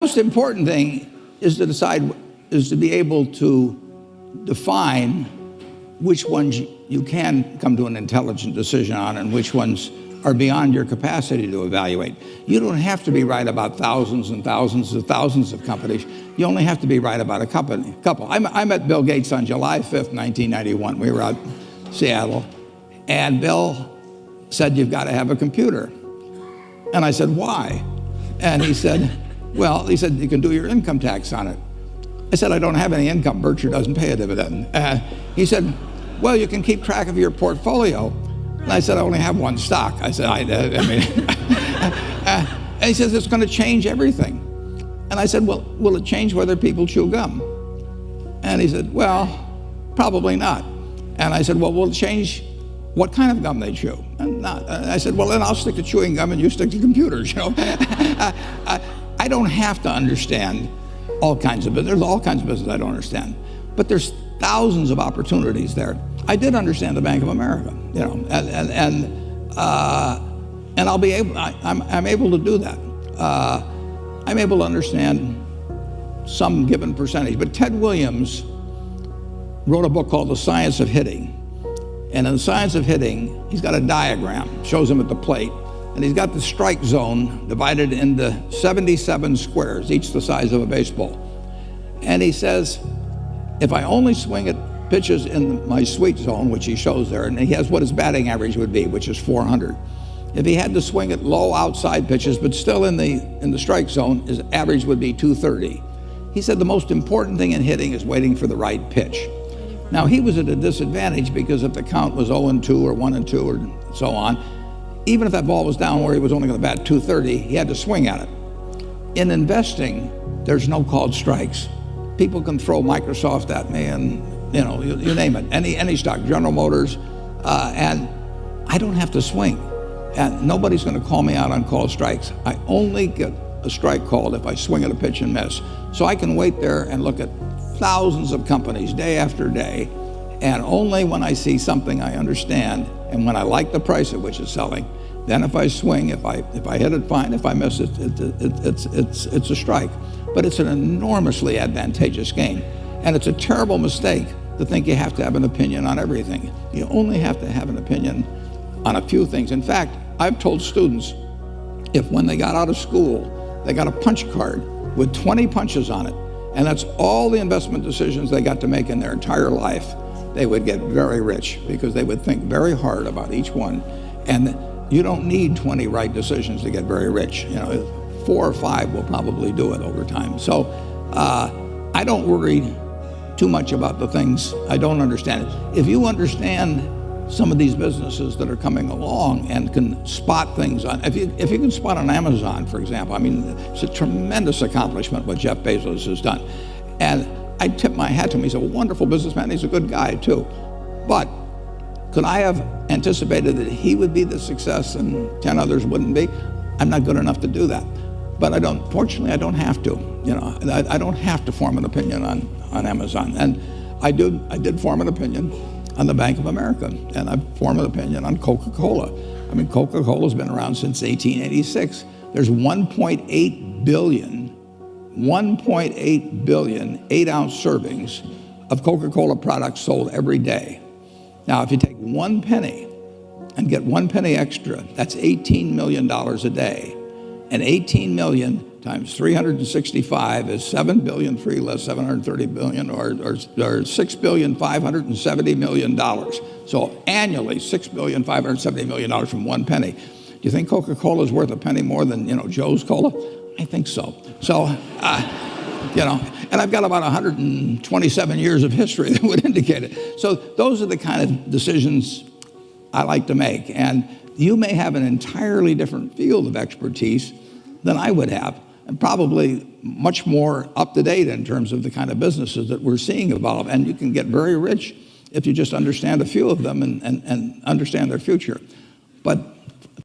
most important thing is to be able to define which ones you can come to an intelligent decision on and which ones are beyond your capacity to evaluate. You don't have to be right about thousands and thousands and thousands of companies. You only have to be right about a couple. I met Bill Gates on July 5th, 1991. We were out in Seattle, and Bill said, "You've got to have a computer." And I said, "Why?" And he said, "You can do your income tax on it." I said, "I don't have any income. Berkshire doesn't pay a dividend." He said, "Well, you can keep track of your portfolio." And I said, "I only have one stock." I said, and he says, "It's going to change everything." And I said, "Well, will it change whether people chew gum?" And he said, "Well, probably not." And I said, "Well, will it change what kind of gum they chew?" And I said, "Well, then I'll stick to chewing gum and you stick to computers." I don't have to understand all kinds of business. There's all kinds of business I don't understand, but there's thousands of opportunities there. I did understand the Bank of America, and I'll be able. I'm able to do that. I'm able to understand some given percentage. But Ted Williams wrote a book called The Science of Hitting, and in The Science of Hitting, he's got a diagram, shows him at the plate, and he's got the strike zone divided into 77 squares, each the size of a baseball. And he says, if I only swing at pitches in my sweet zone, which he shows there, and he has what his batting average would be, which is 400. If he had to swing at low outside pitches, but still in the strike zone, his average would be 230. He said the most important thing in hitting is waiting for the right pitch. Now, he was at a disadvantage because if the count was 0-2 or 1-2 or so on, even if that ball was down where he was only going to bat 230, he had to swing at it. In investing, there's no called strikes. People can throw Microsoft at me and, you name it, any stock, General Motors, and I don't have to swing. And nobody's going to call me out on called strikes. I only get a strike called if I swing at a pitch and miss. So I can wait there and look at thousands of companies day after day, and only when I see something I understand and when I like the price at which it's selling, then if I swing, if I hit it, fine. If I miss it, it's a strike. But it's an enormously advantageous game, and it's a terrible mistake to think you have to have an opinion on everything. You only have to have an opinion on a few things. In fact, I've told students, if when they got out of school, they got a punch card with 20 punches on it, and that's all the investment decisions they got to make in their entire life, they would get very rich because they would think very hard about each one. And you don't need 20 right decisions to get very rich. 4 or 5 will probably do it over time. So I don't worry too much about the things I don't understand. If you understand some of these businesses that are coming along and can spot things on, if you can spot on Amazon, for example, it's a tremendous accomplishment what Jeff Bezos has done. And I tip my hat to him. He's a wonderful businessman. He's a good guy too. But could I have anticipated that he would be the success and 10 others wouldn't be? I'm not good enough to do that. But fortunately, I don't have to. I don't have to form an opinion on Amazon. And I did form an opinion on the Bank of America, and I've formed an opinion on Coca-Cola. Coca-Cola's been around since 1886. There's 1.8 billion 8-ounce servings of Coca-Cola products sold every day. Now, if you take 1 penny and get 1 penny extra, that's $18 million a day. And 18 million times 365 is 7 billion, 3 less 730 billion, or $6,570 million. So annually, $6,570 million from 1 penny. Do you think Coca-Cola is worth a penny more than Joe's Cola? I think so. So, and I've got about 127 years of history that would indicate it. So those are the kind of decisions I like to make. And you may have an entirely different field of expertise than I would have, and probably much more up to date in terms of the kind of businesses that we're seeing evolve. And you can get very rich if you just understand a few of them and understand their future. But